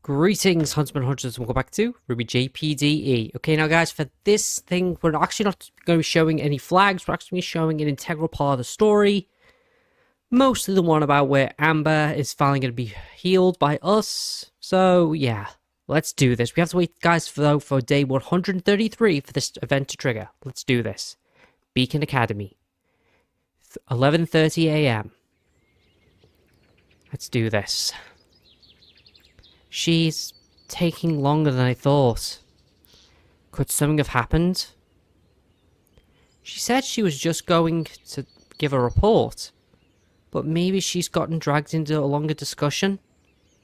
Greetings, Huntsman Hunters, and welcome back to RWBY-JPDE. Okay, now guys, for this thing, we're actually not going to be showing any flags, we're actually showing an integral part of the story. Mostly the one about where Amber is finally going to be healed by us. So, yeah, let's do this. We have to wait, guys, for day 133 for this event to trigger. Let's do this. Beacon Academy. 11:30 a.m. Let's do this. She's taking longer than I thought. Could something have happened? She said she was just going to give a report, but maybe she's gotten dragged into a longer discussion.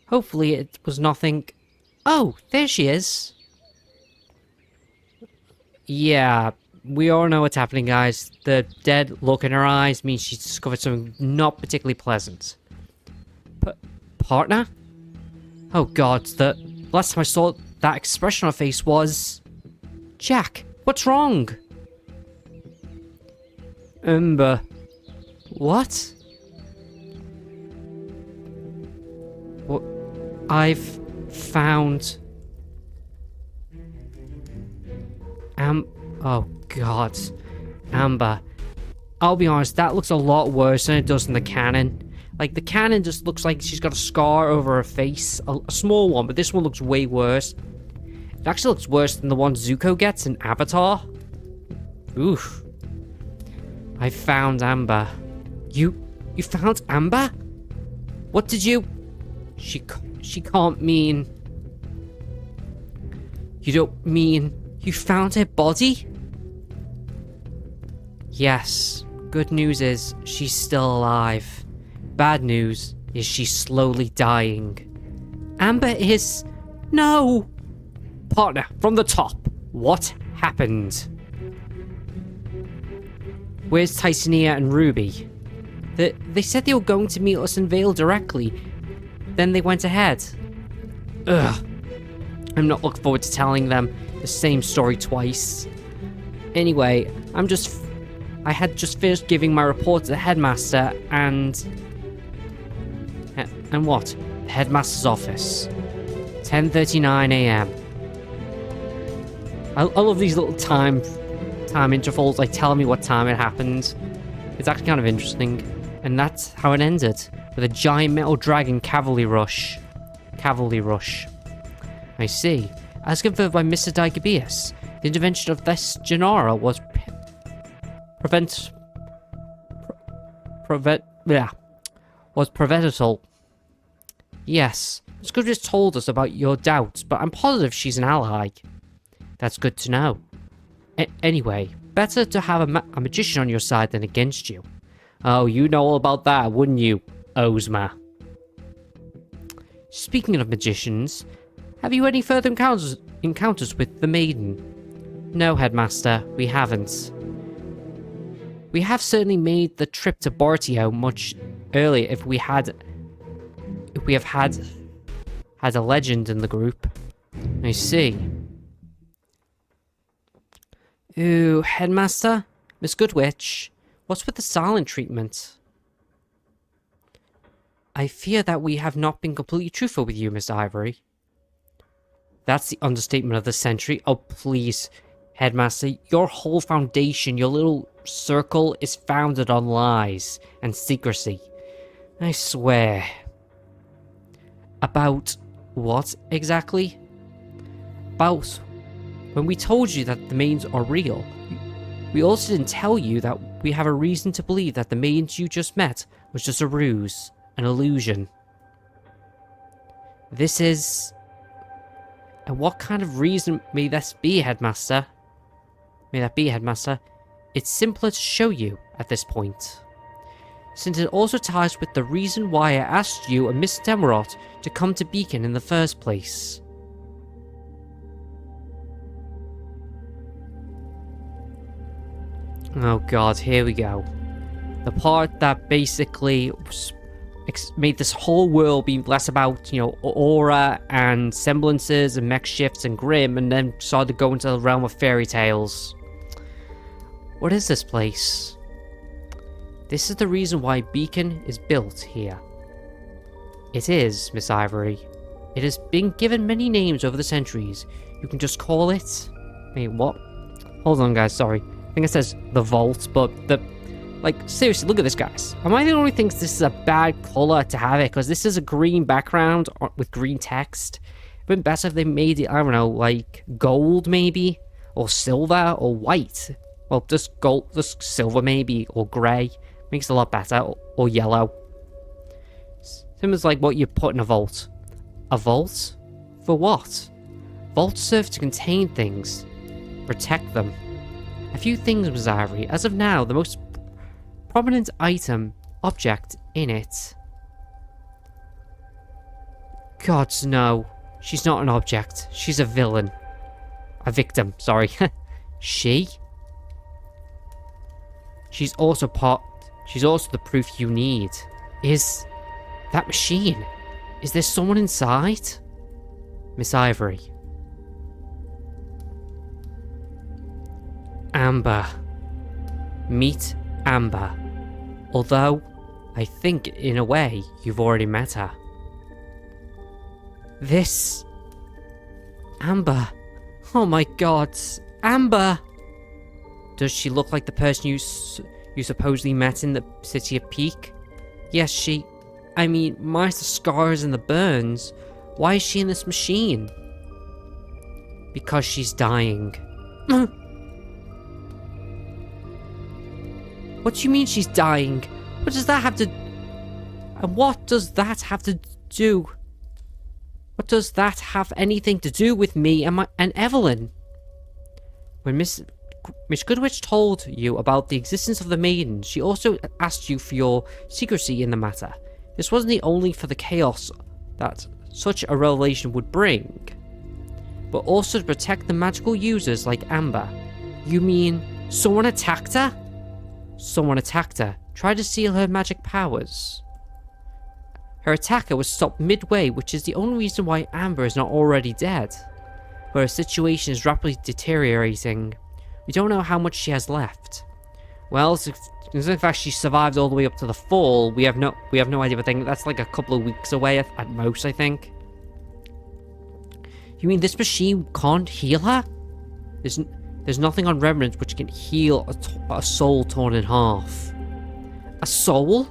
Hopefully it was nothing... Oh, there she is. Yeah, we all know what's happening, guys. The dead look in her eyes means she's discovered something not particularly pleasant. Partner? Oh god, the last time I saw that expression on her face was... Jack, what's wrong? Amber. What? What? I've found... Oh god. Amber. I'll be honest, that looks a lot worse than it does in the canon. Like, the canon just looks like she's got a scar over her face. A small one, but this one looks way worse. It actually looks worse than the one Zuko gets in Avatar. Oof. I found Amber. You found Amber? What did you... She can't mean... You don't mean... You found her body? Yes. Good news is, she's still alive. Bad news is she's slowly dying. Amber is... No! Partner, from the top, what happened? Where's Tysonia and Ruby? They said they were going to meet us in Vale directly. Then they went ahead. Ugh. I'm not looking forward to telling them the same story twice. Anyway, I had just finished giving my report to the headmaster and... And what? The headmaster's office. 10:39 a.m. I love these little time intervals, like telling me what time it happened. It's actually kind of interesting. And that's how it ended, with a giant metal dragon cavalry rush. I see. As confirmed by Mr. Digabeus, the intervention of this Janara was preventable. Yes, Scout just told us about your doubts, but I'm positive she's an ally. That's good to know. Anyway, better to have a magician on your side than against you. Oh, you know all about that, wouldn't you, Ozma? Speaking of magicians, have you any further encounters with the maiden? No, Headmaster, we haven't. We have certainly made the trip to Bortio much earlier if we have had a legend in the group. I see. Ooh, Headmaster? Miss Goodwitch, what's with the silent treatment? I fear that we have not been completely truthful with you, Miss Ivory. That's the understatement of the century. Oh, please, Headmaster, your whole foundation, your little circle is founded on lies and secrecy. I swear. About what, exactly? About when we told you that the maidens are real. We also didn't tell you that we have a reason to believe that the maidens you just met was just a ruse, an illusion. This is... And what kind of reason may this be, Headmaster? May that be, Headmaster? It's simpler to show you at this point, since it also ties with the reason why I asked you and Miss Demerot to come to Beacon in the first place. Oh god, here we go. The part that basically made this whole world be less about, you know, aura and semblances and mech shifts and grim, and then started to go into the realm of fairy tales. What is this place? This is the reason why Beacon is built here. It is, Miss Ivory. It has been given many names over the centuries. You can just call it... Wait, what? Hold on, guys, sorry. I think it says the vault, but the... Like, seriously, look at this, guys. Am I the only thing this is a bad color to have it? Because this is a green background with green text. It would have been better if they made it, I don't know, like gold, maybe? Or silver, or white. Well, just gold, just silver, maybe, or grey. Makes it a lot better, or yellow. Seems like what you put in a vault. A vault? For what? Vaults serve to contain things. Protect them. A few things, Ms. Ivory. As of now, the most prominent object in it. Gods, no. She's not an object. She's a villain. A victim, sorry. She? She's also the proof you need. Is that machine? Is there someone inside? Miss Ivory. Amber. Meet Amber. Although, I think, in a way, you've already met her. This... Amber. Oh my god. Amber! Does she look like the person you supposedly met in the city of Peak? Yes, she... I mean, minus the scars and the burns, why is she in this machine? Because she's dying. What do you mean she's dying? What does that have to... And what does that have to do? What does that have anything to do with me and Evelyn? When Miss Goodwitch told you about the existence of the maiden, she also asked you for your secrecy in the matter. This wasn't only for the chaos that such a revelation would bring, but also to protect the magical users like Amber. You mean someone attacked her? Someone attacked her, tried to steal her magic powers. Her attacker was stopped midway, which is the only reason why Amber is not already dead. But her situation is rapidly deteriorating. We don't know how much she has left. Well, in fact she survived all the way up to the fall. We have no idea, but I think that's like a couple of weeks away at most, I think. You mean this machine can't heal her? There's nothing on Remnant which can heal a soul torn in half. A soul?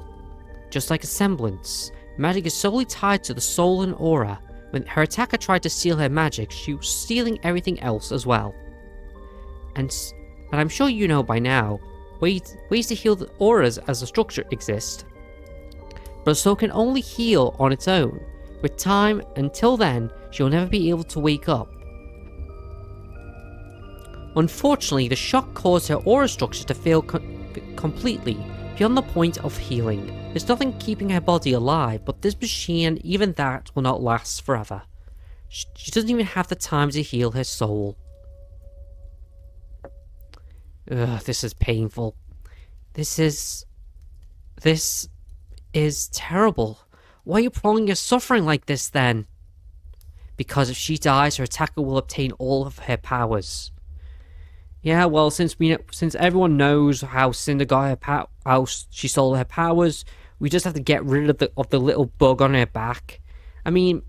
Just like a semblance. Magic is solely tied to the soul and aura. When her attacker tried to steal her magic, she was stealing everything else as well. And I'm sure you know by now, ways to heal the auras as a structure exist. But a soul can only heal on its own. With time, until then, she will never be able to wake up. Unfortunately, the shock caused her aura structure to fail completely, beyond the point of healing. There's nothing keeping her body alive, but this machine, even that, will not last forever. She doesn't even have the time to heal her soul. Ugh, this is painful. This is terrible. Why are you prolonging your suffering like this, then? Because if she dies, her attacker will obtain all of her powers. Yeah, well, since everyone knows how Cinder got her how she stole her powers, we just have to get rid of the little bug on her back. I mean,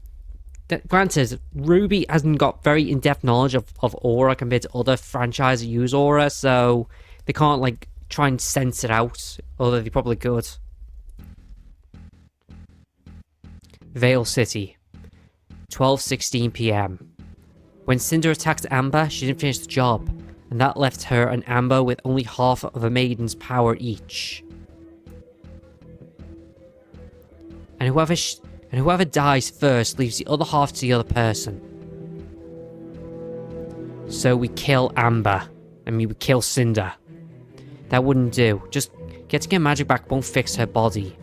granted, RWBY hasn't got very in-depth knowledge of aura compared to other franchises that use aura, so they can't like try and sense it out, although they probably could. Vale City, 12:16 p.m. When Cinder attacked Amber, she didn't finish the job, and that left her and Amber with only half of a maiden's power each. And whoever dies first leaves the other half to the other person. So we kill Amber. We kill Cinder. That wouldn't do. Just getting her magic back won't fix her body.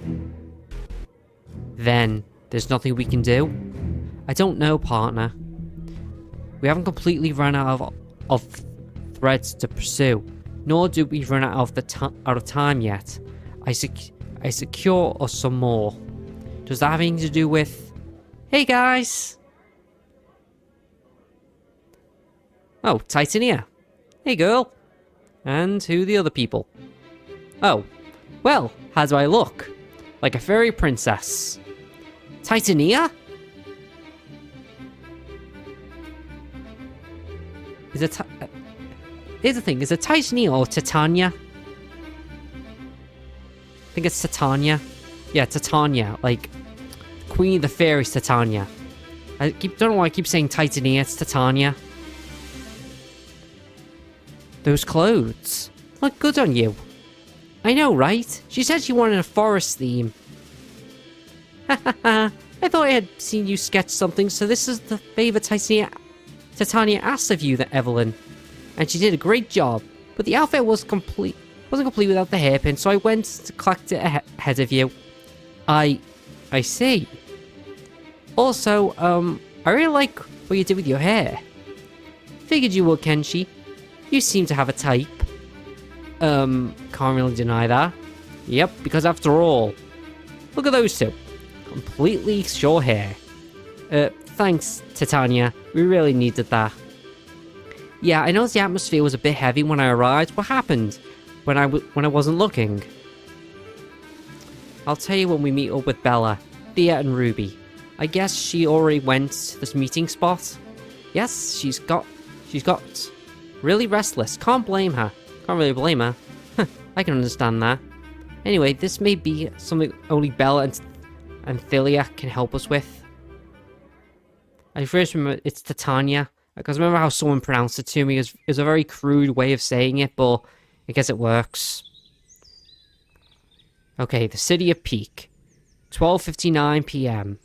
Then, there's nothing we can do? I don't know, partner. We haven't completely run out of threads to pursue, nor do we run out of time yet. I secure us some more. Does that have anything to do with... Hey guys! Oh, Titania. Hey girl. And who are the other people? Oh, well, how do I look? Like a fairy princess. Titania? Is it... Here's the thing, is it Titania or Titania? I think it's Titania. Yeah, Titania, like... Queen of the Fairies Titania. Don't know why I keep saying Titania, it's Titania. Those clothes. Look good on you. I know, right? She said she wanted a forest theme. Hahaha. I thought I had seen you sketch something, so this is the favor Titania asked of you, Evelyn. And she did a great job. But the outfit wasn't complete without the hairpin, so I went to collect it ahead of you. I see. Also, I really like what you did with your hair. Figured you would, Kenshi. You seem to have a type. Can't really deny that. Yep, because after all, look at those two. Completely short hair. Thanks, Titania. We really needed that. Yeah, I know the atmosphere was a bit heavy when I arrived. What happened when I wasn't looking? I'll tell you when we meet up with Bella, Thea, and Ruby. I guess she already went to this meeting spot. Yes, she's got really restless. Can't blame her. Can't really blame her. I can understand that. Anyway, this may be something only Bella and Thea can help us with. I first remember it's Titania, because remember how someone pronounced it to me. It was a very crude way of saying it, but I guess it works. Okay, the city of Peak. 12:59 p.m.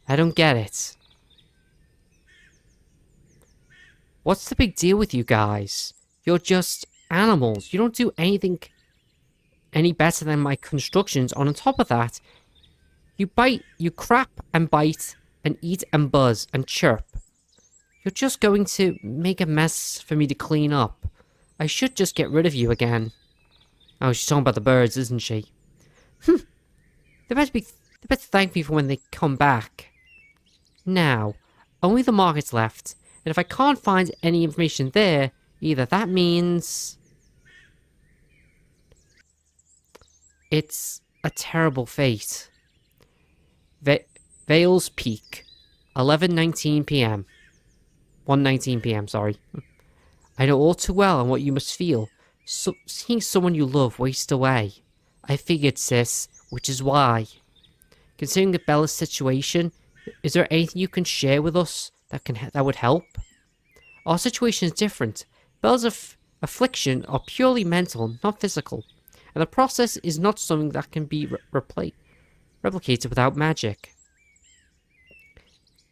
I don't get it. What's the big deal with you guys? You're just animals. You don't do anything any better than my constructions. On top of that, you crap and bite and eat and buzz and chirp. You're just going to make a mess for me to clean up. I should just get rid of you again. Oh, she's talking about the birds, isn't she? They better thank me for when they come back. Now, only the market's left, and if I can't find any information there, either that means... it's a terrible fate. Vale's Peak, 11:19 p.m. 1:19 p.m., sorry. I know all too well on what you must feel, seeing someone you love waste away. I figured, sis, which is why. Considering Bella's situation, is there anything you can share with us that would help? Our situation is different. Bella's affliction are purely mental, not physical, and the process is not something that can be replicated without magic.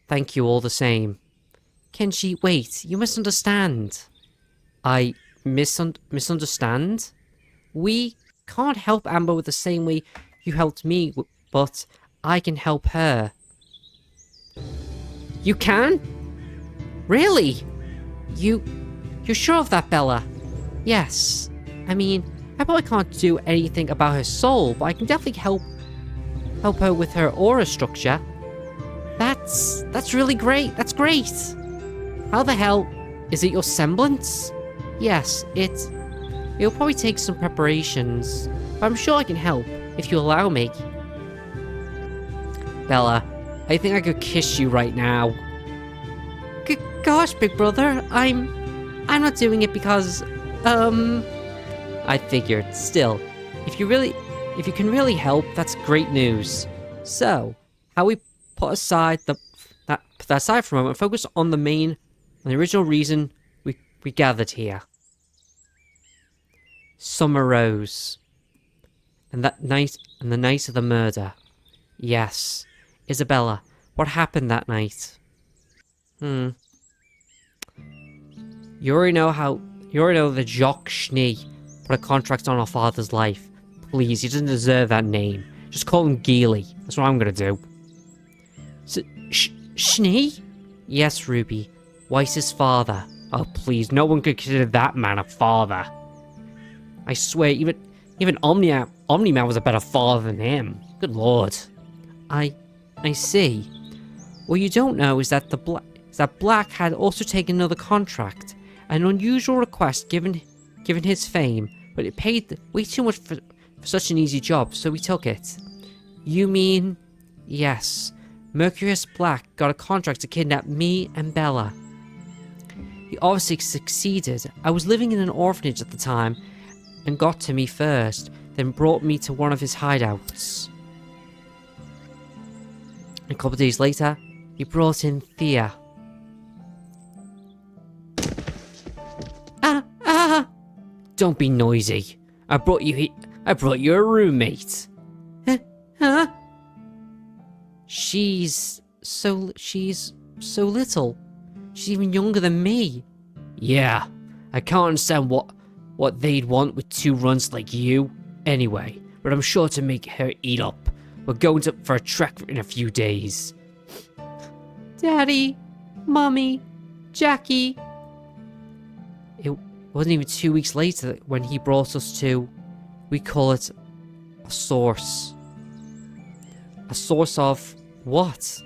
Thank you all the same. Kenshi, wait, you misunderstand. I misunderstand? We can't help Amber with the same way you helped me, but I can help her. You can? Really? You're sure of that, Bella? Yes. I mean, I probably can't do anything about her soul, but I can definitely help her with her aura structure. That's really great. That's great. How the hell is it your semblance? Yes, it'll probably take some preparations, but I'm sure I can help if you allow me. Bella, I think I could kiss you right now. Gosh, big brother, I'm not doing it because, I figured. Still, if you can really help, that's great news. So, how we put that aside for a moment and focus on the original reason we gathered here. Summer Rose. And the night of the murder. Yes. Isabella, what happened that night? You already know that Jacques Schnee put a contract on our father's life. Please, he doesn't deserve that name. Just call him Geely. That's what I'm gonna do. So, Schnee? Yes, Ruby. Weiss's father. Oh, please, no one could consider that man a father. I swear, even Omni-Man was a better father than him. Good lord. I see. What you don't know is that Black had also taken another contract. An unusual request given his fame, but it paid way too much for such an easy job, so we took it. You mean... Yes. Mercurius Black got a contract to kidnap me and Bella. He obviously succeeded. I was living in an orphanage at the time and got to me first, then brought me to one of his hideouts. A couple of days later, he brought in Thea. Don't be noisy. I brought you a roommate. Huh? She's so little. She's even younger than me. Yeah, I can't understand what they'd want with 2 runts like you. Anyway, but I'm sure to make her eat up. We're going for a trek in a few days. Daddy, Mommy, Jackie. It wasn't even 2 weeks later when he brought us to, we call it a source. A source of what?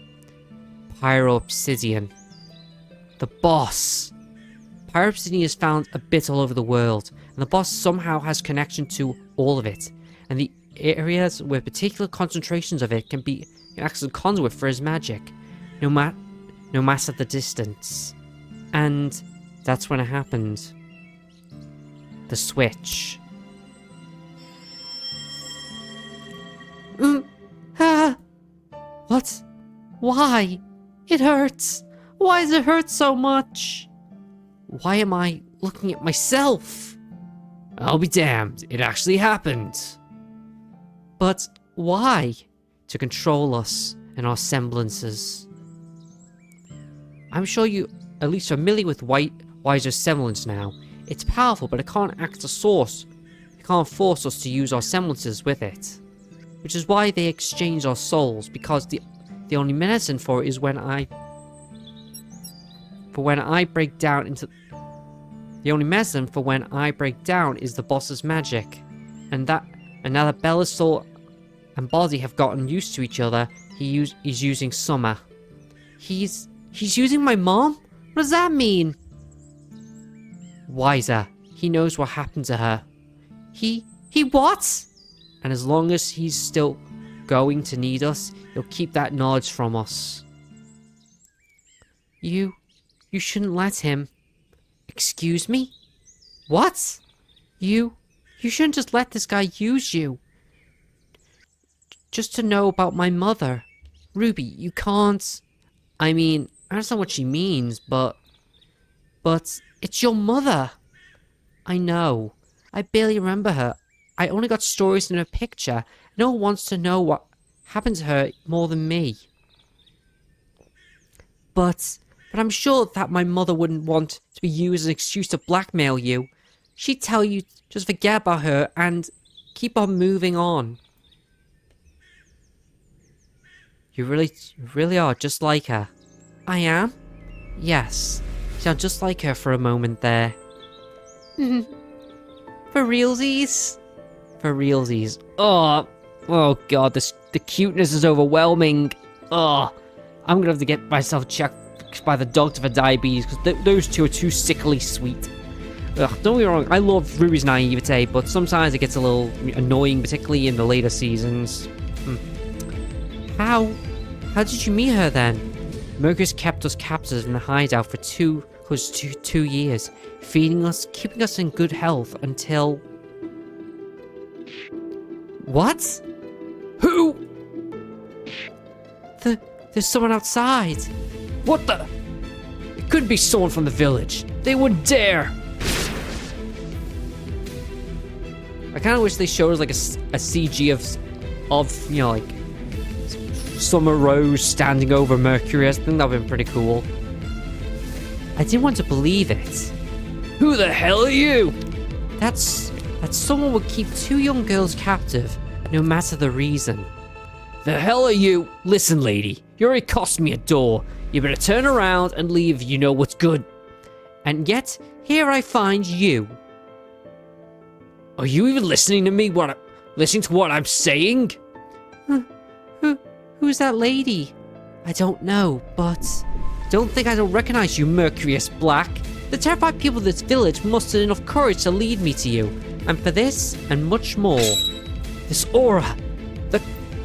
Pyro-obsidian. The boss. Pyro-obsidian is found a bit all over the world, and the boss somehow has connection to all of it, and the areas where particular concentrations of it can act as a conduit for his magic, no matter the distance. And that's when it happened. The switch. What? Why? It hurts. Why does it hurt so much? Why am I looking at myself? I'll be damned. It actually happened. But why? To control us and our semblances. I'm sure you at least familiar with Wiser's semblance now. It's powerful, but it can't act as a source. It can't force us to use our semblances with it. Which is why they exchange our souls, because the only medicine for it is when I break down into... The only medicine for when I break down is the boss's magic. And now that Bella's soul and body have gotten used to each other, he's using Summer. He's using my mom? What does that mean? Wiser. He knows what happened to her. He what? And as long as he's still going to need us, he'll keep that knowledge from us. You shouldn't let him. Excuse me? What? You shouldn't just let this guy use you. Just to know about my mother. Ruby, you can't... I mean, I understand what she means, but it's your mother. I know. I barely remember her. I only got stories in her picture. No one wants to know what happened to her more than me. But I'm sure that my mother wouldn't want to be used as an excuse to blackmail you. She'd tell you just forget about her and keep on moving on. You really are just like her. I am? Yes. You sound just like her for a moment there. For realsies? For realsies. Oh god, the cuteness is overwhelming. Oh, I'm gonna have to get myself checked by the doctor for diabetes, because those two are too sickly sweet. Ugh, don't get me wrong, I love Ruby's naivete, but sometimes it gets a little annoying, particularly in the later seasons. How did you meet her then? Mercurius kept us captives in the hideout for two years, feeding us, keeping us in good health until... What? Who? There's someone outside. What the? It couldn't be someone from the village. They wouldn't dare. I kind of wish they showed us like a CG of you know, like Summer Rose standing over Mercurius. I think that would have been pretty cool. I didn't want to believe it. Who the hell are you? That someone would keep two young girls captive, no matter the reason. The hell are you? Listen, lady, you already cost me a door. You better turn around and leave if you know what's good. And yet, here I find you. Are you even listening to me? Listening to what I'm saying? Who's that lady? I don't know, but... Don't think I don't recognize you, Mercurius Black. The terrified people of this village mustered enough courage to lead me to you. And for this, and much more. This aura.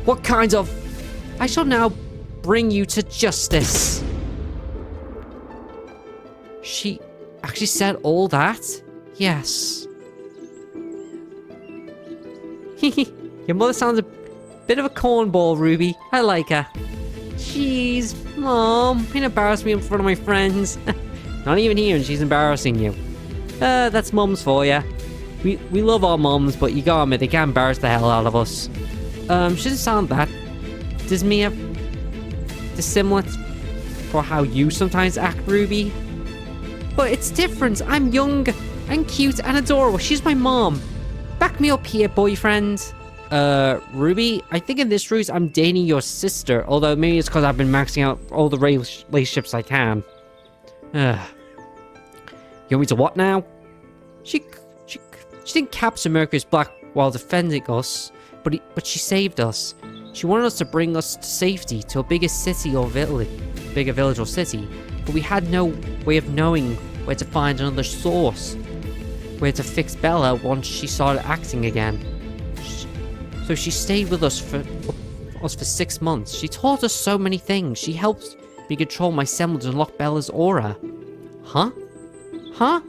What kind of... I shall now bring you to justice. She actually said all that? Yes. Your mother sounds a bit of a cornball, Ruby. I like her. Jeez, Mom, don't embarrass me in front of my friends. Not even here, and she's embarrassing you. That's mums for ya. We love our mums, but you gotta admit, they can embarrass the hell out of us. She doesn't sound that. Does Mia dissimilar for how you sometimes act, Ruby? But it's different. I'm young and cute and adorable. She's my mom. Back me up here, boyfriend. Ruby, I think in this ruse I'm dating your sister, although maybe it's because I've been maxing out all the relationships I can. You want me to what now? She didn't capture Mercury's Black while defending us, but she saved us. She wanted us to bring us to safety to a bigger city or village, bigger village or city, but we had no way of knowing where to find another source, where to fix Bella once she started acting again. So she stayed with us for 6 months. She taught us so many things. She helped me control my semblance and unlock Bella's aura. Huh? Huh?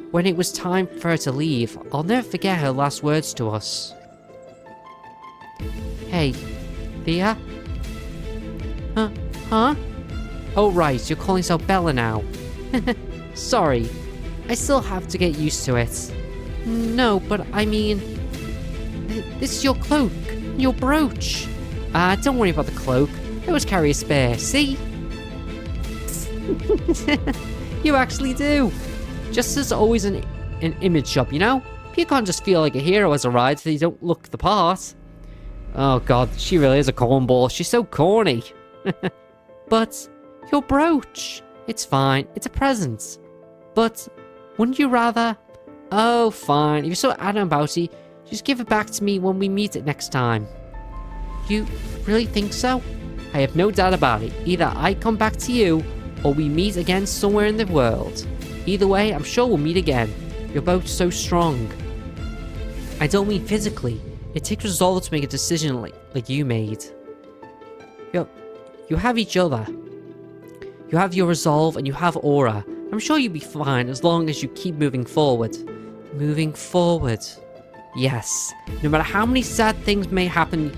When it was time for her to leave, I'll never forget her last words to us. Hey, Thea? Huh? Oh right, you're calling yourself Bella now. Sorry, I still have to get used to it. No, but I mean... This is your cloak, your brooch. Don't worry about the cloak. I always carry a spare, see? You actually do. Just as always an image shop, you know? You can't just feel like a hero as a ride so you don't look the part. Oh god, she really is a cornball. She's so corny. But, your brooch. It's fine, it's a present. But, wouldn't you rather... Oh, fine. If you're so adamant about it, just give it back to me when we meet it next time. You really think so? I have no doubt about it. Either I come back to you, or we meet again somewhere in the world. Either way, I'm sure we'll meet again. You're both so strong. I don't mean physically. It takes resolve to make a decision like you made. You have each other. You have your resolve and you have aura. I'm sure you'll be fine as long as you keep moving forward. Moving forward. Yes. No matter how many sad things may happen,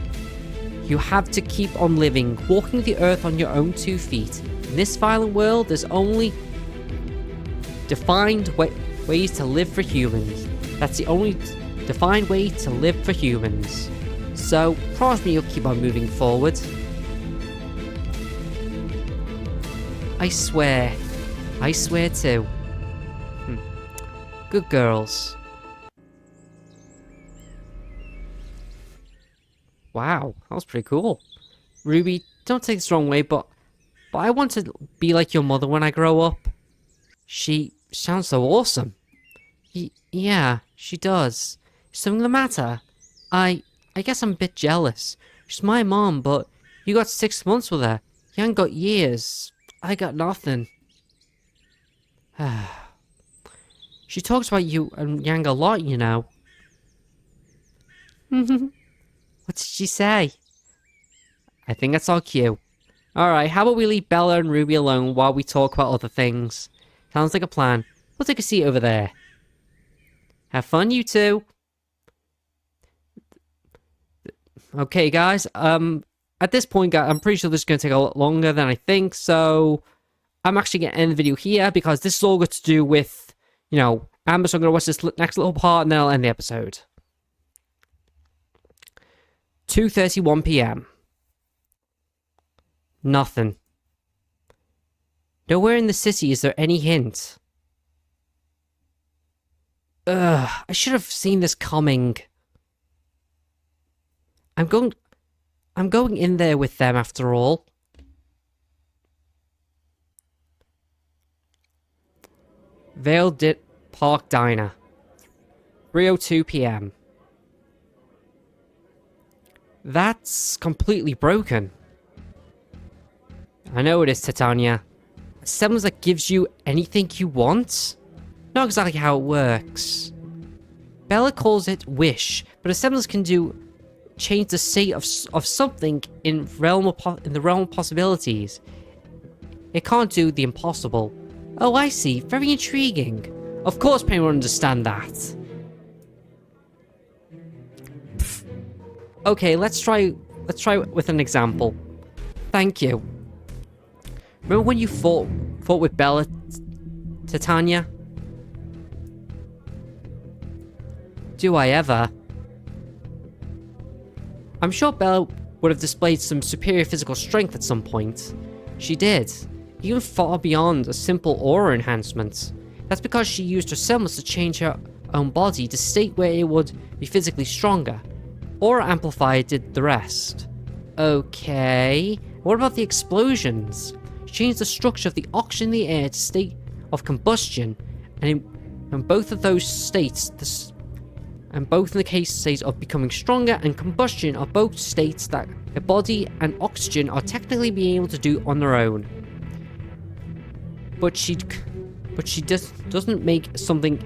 you have to keep on living, walking the earth on your own 2 feet. In this violent world, there's only defined ways to live for humans. That's the only defined way to live for humans. So, promise me you'll keep on moving forward. I swear. I swear too. Good girls. Wow, that was pretty cool. Ruby, don't take this the wrong way, but I want to be like your mother when I grow up. She sounds so awesome. Yeah, she does. Is something the matter? I guess I'm a bit jealous. She's my mom, but you got 6 months with her. You haven't got years. I got nothing. She talks about you and Yang a lot, you know. What did she say? I think that's all cute. Alright, how about we leave Bella and Ruby alone while we talk about other things? Sounds like a plan. We'll take a seat over there. Have fun, you two. Okay, guys. At this point, guys, I'm pretty sure this is going to take a lot longer than I think, so I'm actually going to end the video here because this is all got to do with, you know, Amber, so I'm going to watch this next little part and then I'll end the episode. 2:31 PM. Nothing. Nowhere in the city is there any hint. Ugh, I should have seen this coming. I'm going in there with them after all. Vale Park Diner. 3:02 PM. That's completely broken. I know it is, Titania. A semblance that gives you anything you want? Not exactly how it works. Bella calls it wish, but a semblance can do change the state of something in the realm of possibilities. It can't do the impossible. Oh, I see. Very intriguing. Of course, Penny will understand that. Pfft. Okay, let's try with an example. Thank you. Remember when you fought with Bella, Titania? Do I ever? I'm sure Bella would have displayed some superior physical strength at some point. She did, even far beyond a simple aura enhancement. That's because she used her semblance to change her own body to state where it would be physically stronger. Aura Amplifier did the rest. Okay, what about the explosions? She changed the structure of the oxygen in the air to state of combustion, and in both of those states, and both in the case states of becoming stronger and combustion are both states that a body and oxygen are technically being able to do on their own. But she doesn't make something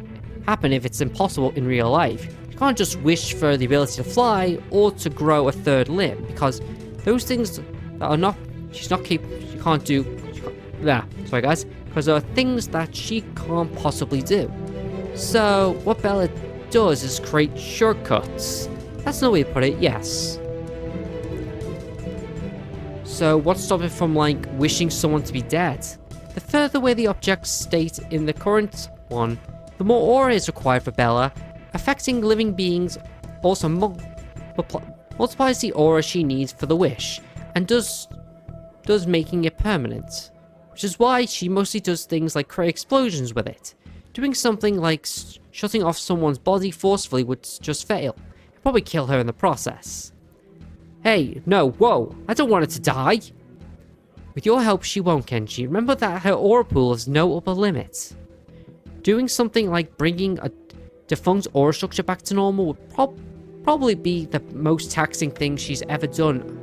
happen if it's impossible in real life. You can't just wish for the ability to fly or to grow a third limb, because those things that are not, she can't do, sorry guys, because there are things that she can't possibly do. So what Bella does is create shortcuts. That's no way to put it, yes. So what's stopping it from, like, wishing someone to be dead? The further away the objects state in the current one, the more aura is required for Bella. Affecting living beings also multiplies the aura she needs for the wish, and does making it permanent. Which is why she mostly does things like create explosions with it. Doing something like shutting off someone's body forcefully would just fail. It'd probably kill her in the process. Hey, no, whoa, I don't want her to die. With your help, she won't, Kenji. Remember that her aura pool has no upper limit. Doing something like bringing a defunct aura structure back to normal would probably be the most taxing thing she's ever done.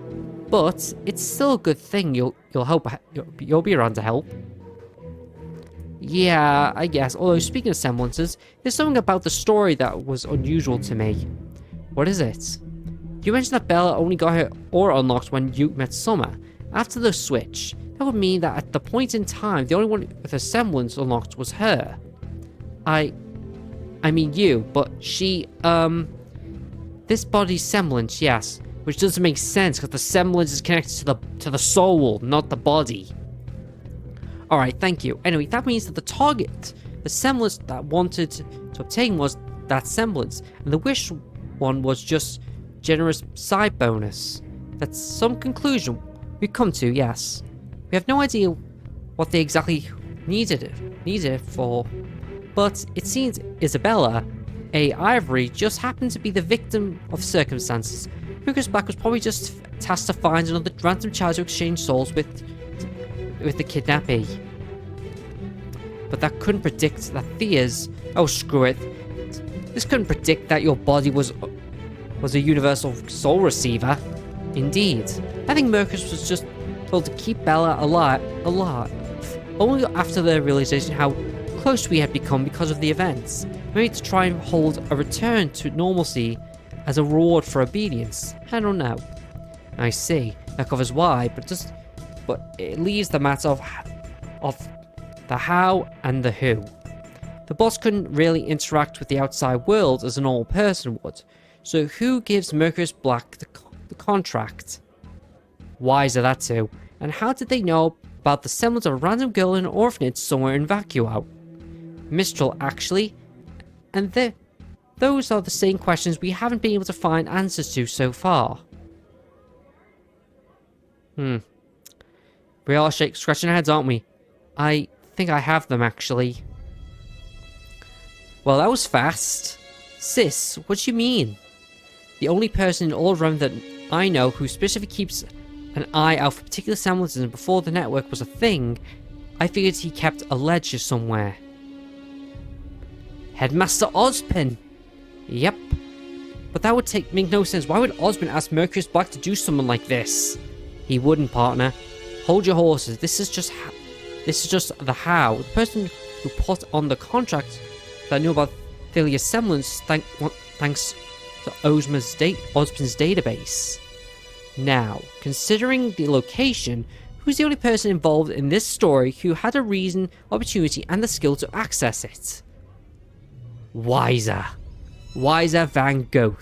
But it's still a good thing. You'll be around to help. Yeah, I guess. Although, speaking of semblances, there's something about the story that was unusual to me. What is it? You mentioned that Bella only got her aura unlocked when you met Summer. After the switch, that would mean that at the point in time, the only one with a semblance unlocked was her. I mean you, but she, this body's semblance, yes. Which doesn't make sense, because the semblance is connected to the soul, not the body. Alright, thank you. Anyway, that means that the target, the semblance that wanted to obtain was that semblance, and the wish one was just generous side bonus. That's some conclusion we come to, yes. We have no idea what they exactly needed it for, but it seems Isabella, a Ivory, just happened to be the victim of circumstances. Lucas Black was probably just tasked to find another random child to exchange souls with the kidnappee. But that couldn't predict that Thea's... Oh, screw it. This couldn't predict that your body was a universal soul receiver. Indeed. I think Mercus was just told to keep Bella alive. Only after the realization how close we had become because of the events. Maybe to try and hold a return to normalcy as a reward for obedience. I don't know. I see. That covers why, but it leaves the matter of the how and the who. The boss couldn't really interact with the outside world as a normal person would. So who gives Mercurius Black the contract? Why is that too? And how did they know about the semblance of a random girl in an orphanage somewhere in Vacuo? Mistral, actually. And those are the same questions we haven't been able to find answers to so far. We are scratching our heads, aren't we? I think I have them, actually. Well, that was fast. Sis, what do you mean? The only person in all of Realm that I know who specifically keeps an eye out for particular semblances and before the network was a thing, I figured he kept a ledger somewhere. Headmaster Ozpin! Yep. But that would make no sense. Why would Ozpin ask Mercurius Black to do something like this? He wouldn't, partner. Hold your horses. This is just the how. The person who put on the contract that knew about Thelia's semblance, thanks to Osmond's database. Now, considering the location, who's the only person involved in this story who had a reason, opportunity, and the skill to access it? Weiser Van Gogh.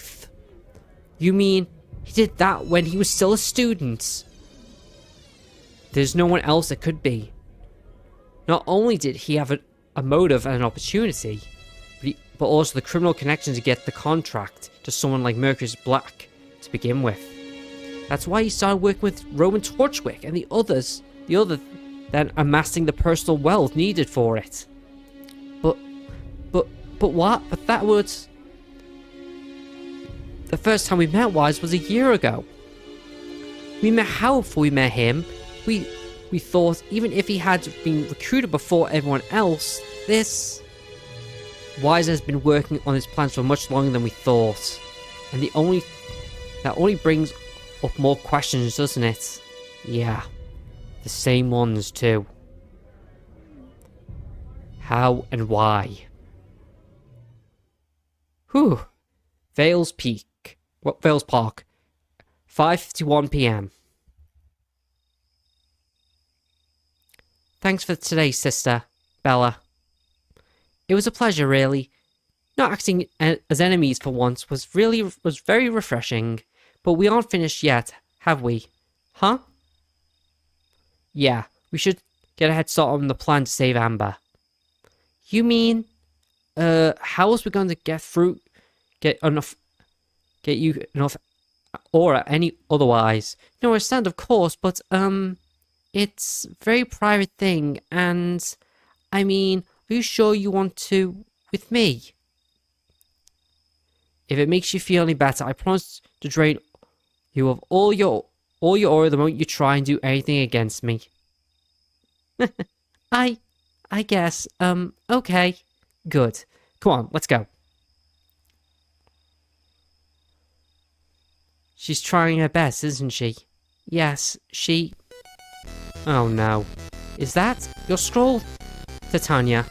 You mean he did that when he was still a student? There's no one else it could be. Not only did he have a motive and an opportunity, but also the criminal connection to get the contract to someone like Mercurius Black to begin with. That's why he started working with Roman Torchwick and the other then amassing the personal wealth needed for it. But that was... The first time we met was a year ago. We met how before we met him? We thought even if he had been recruited before everyone else, Weiser has been working on his plans for much longer than we thought. And that only brings up more questions, doesn't it? Yeah. The same ones too. How and why? Whew. Vales Park. 5:51 p.m. Thanks for today, sister. Bella. It was a pleasure, really. Not acting as enemies for once was very refreshing. But we aren't finished yet, have we? Huh? Yeah, we should get a head start on the plan to save Amber. You mean, how else we going to get you enough aura any otherwise? No, I understand, of course, but, it's a very private thing, and, I mean, are you sure you want to with me? If it makes you feel any better, I promise to drain you of all your aura the moment you try and do anything against me. I guess, okay. Good. Come on, let's go. She's trying her best, isn't she? Yes, she... Oh no. Is that your scroll, Titania?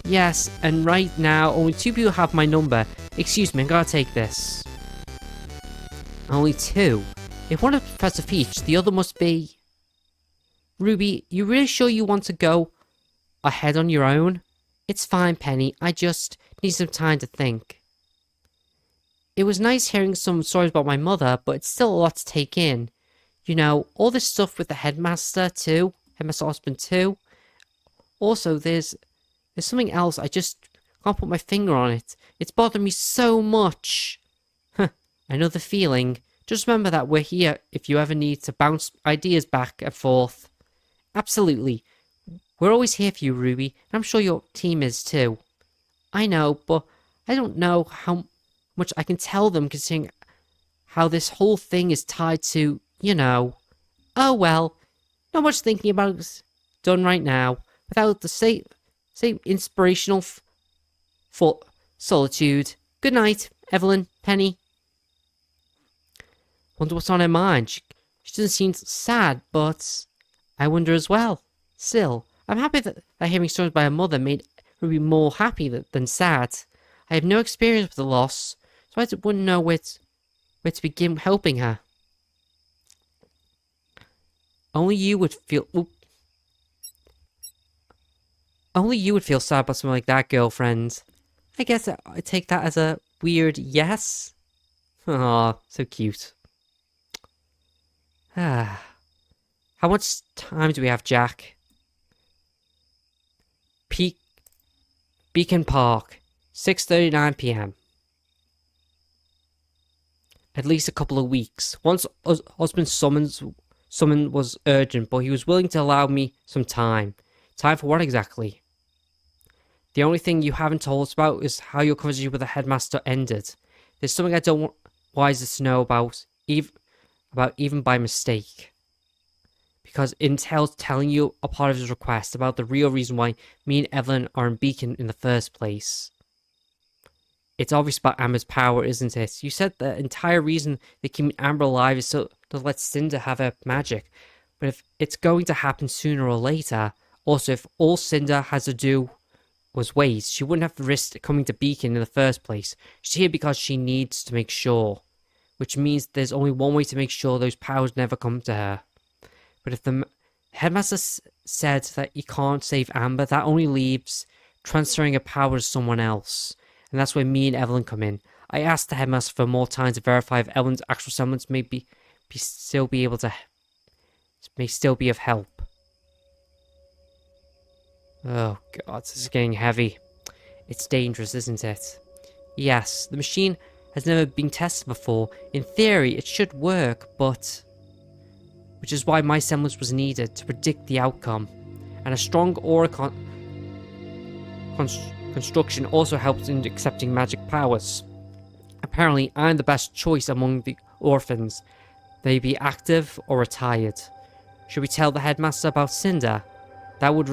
Yes, and right now only 2 people have my number. Excuse me, I gotta take this. Only 2? If one is Professor Peach, the other must be... Ruby, you really sure you want to go ahead on your own? It's fine, Penny. I just need some time to think. It was nice hearing some stories about my mother, but it's still a lot to take in. You know, all this stuff with the headmaster too. Headmaster Osmond too. Also, there's something else. I just can't put my finger on it. It's bothered me so much. Huh, I know the feeling. Just remember that we're here if you ever need to bounce ideas back and forth. Absolutely. We're always here for you, Ruby. And I'm sure your team is too. I know, but I don't know how much I can tell them considering how this whole thing is tied to, you know. Oh well, not much thinking about it done right now. Without the same inspirational for solitude. Good night, Evelyn, Penny. Wonder what's on her mind. She doesn't seem sad, but I wonder as well. Still, I'm happy that hearing stories by her mother made Ruby more happy than sad. I have no experience with the loss, so I wouldn't know where to begin helping her. Only you would feel... Only you would feel sad about something like that, girlfriend. I guess I take that as a weird yes. Aw, so cute. How much time do we have, Jack? Beacon Park, 6:39 p.m. At least a couple of weeks. Once Osmond's summon was urgent, but he was willing to allow me some time. Time for what exactly? The only thing you haven't told us about is how your conversation with the headmaster ended. There's something I don't want Weiser to know about, even by mistake. Because it entails telling you a part of his request about the real reason why me and Evelyn are in Beacon in the first place. It's obvious about Amber's power, isn't it? You said the entire reason they keep Amber alive is so to let Cinder have her magic. But if it's going to happen sooner or later, also if all Cinder has to do was ways, she wouldn't have risked coming to Beacon in the first place. She's here because she needs to make sure. Which means there's only one way to make sure those powers never come to her. But if the headmaster said that you can't save Amber, that only leaves transferring a power to someone else. And that's where me and Evelyn come in. I asked the headmaster for more time to verify if Evelyn's actual semblance may still be of help. Oh god, this is getting heavy. It's dangerous, isn't it? Yes, the machine has never been tested before. In theory, it should work, but... Which is why my semblance was needed, to predict the outcome. And a strong aura construction also helps in accepting magic powers. Apparently, I'm the best choice among the orphans. They be active or retired. Should we tell the headmaster about Cinder? That would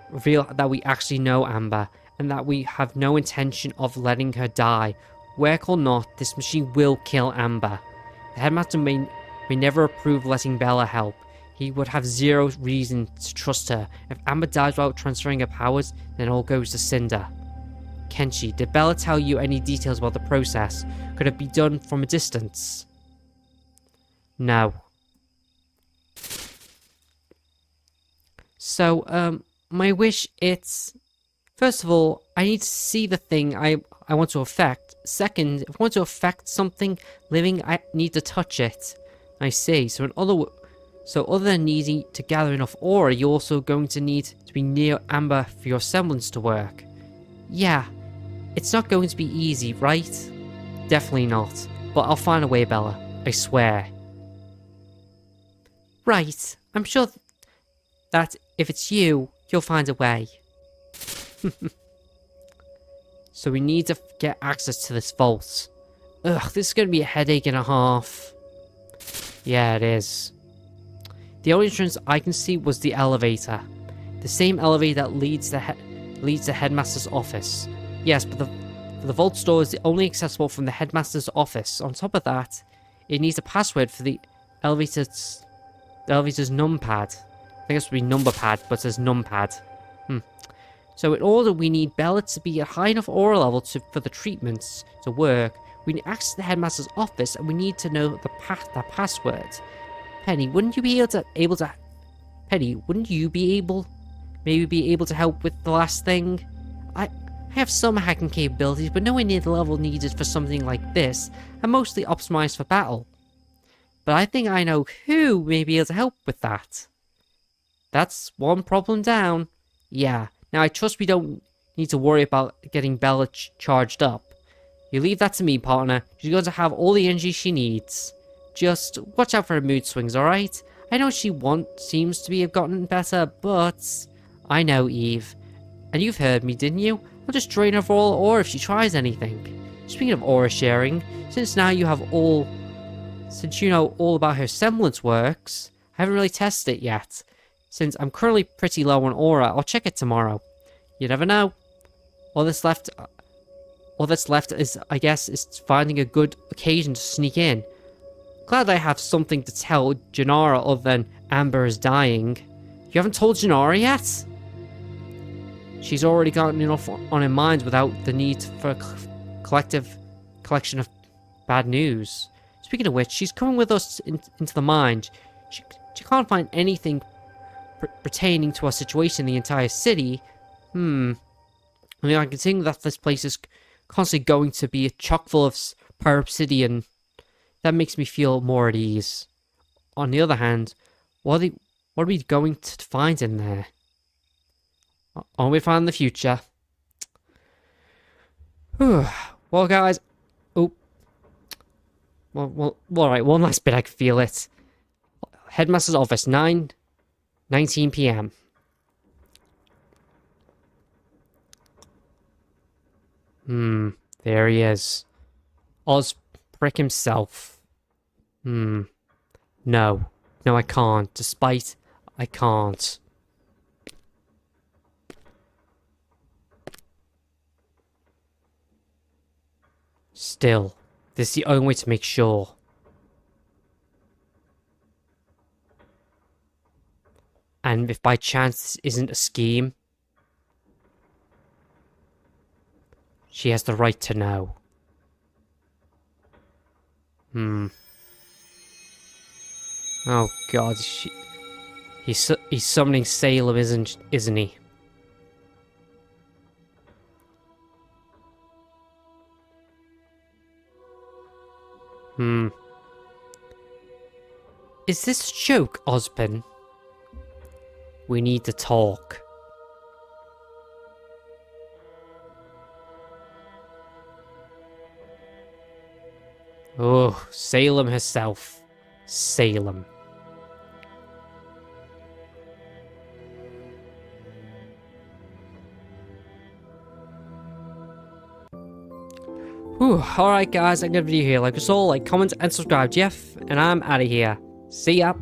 reveal that we actually know Amber, and that we have no intention of letting her die. Work or not, this machine will kill Amber. The headmaster may never approve letting Bella help. He would have zero reason to trust her. If Amber dies without transferring her powers, then all goes to Cinder. Kenshi, did Bella tell you any details about the process? Could it be done from a distance? No. So, my wish is... First of all, I need to see the thing I want to affect. Second, if I want to affect something living, I need to touch it. I see. So other than needing to gather enough aura, you're also going to need to be near Amber for your semblance to work. Yeah. It's not going to be easy, right? Definitely not. But I'll find a way, Bella. I swear. Right. I'm sure that if it's you, you'll find a way. So we need to get access to this vault. Ugh, this is going to be a headache and a half. Yeah, it is. The only entrance I can see was the elevator. The same elevator that leads to Headmaster's office. Yes, but the vault door is only accessible from the Headmaster's office. On top of that, it needs a password for the elevator's numpad. I think it would be number pad, but it says numpad. So in order, we need Bella to be at high enough aura level for the treatments to work. We need access to the headmaster's office, and we need to know the password. Penny, wouldn't you be able to help with the last thing? I have some hacking capabilities, but nowhere near the level needed for something like this. I'm mostly optimized for battle. But I think I know who may be able to help with that. That's one problem down. Yeah. Now, I trust we don't need to worry about getting Bella charged up. You leave that to me, partner. She's going to have all the energy she needs. Just watch out for her mood swings, alright? I know she seems to have gotten better, but... I know, Eve. And you've heard me, didn't you? I'll just drain her for all aura if she tries anything. Speaking of aura sharing, since you know all about her semblance works, I haven't really tested it yet. Since I'm currently pretty low on aura, I'll check it tomorrow. You never know. All that's left is, I guess, is finding a good occasion to sneak in. Glad I have something to tell Janara other than Amber is dying. You haven't told Janara yet? She's already gotten enough on her mind without the need for a collection of bad news. Speaking of which, she's coming with us into the mind. She can't find anything pertaining to our situation in the entire city. I mean, I can think that this place is constantly going to be chock full of pyro-obsidian. That makes me feel more at ease. On the other hand, what are we going to find in there? Only we find in the future. Well, guys. Oh. Well, alright, one last bit, I can feel it. Headmaster's office, 19 p.m. There he is. Osprick himself. No. No, I can't. Despite, I can't. Still, this is the only way to make sure. And if by chance this isn't a scheme, She has the right to know. Oh God, he's summoning Salem, isn't he? Is this a joke, Ozpin? We need to talk. Oh, Salem herself. Salem. Whew, alright guys, I'm gonna video here. Like us all, like, comment, and subscribe, Jeff, and I'm out of here. See ya.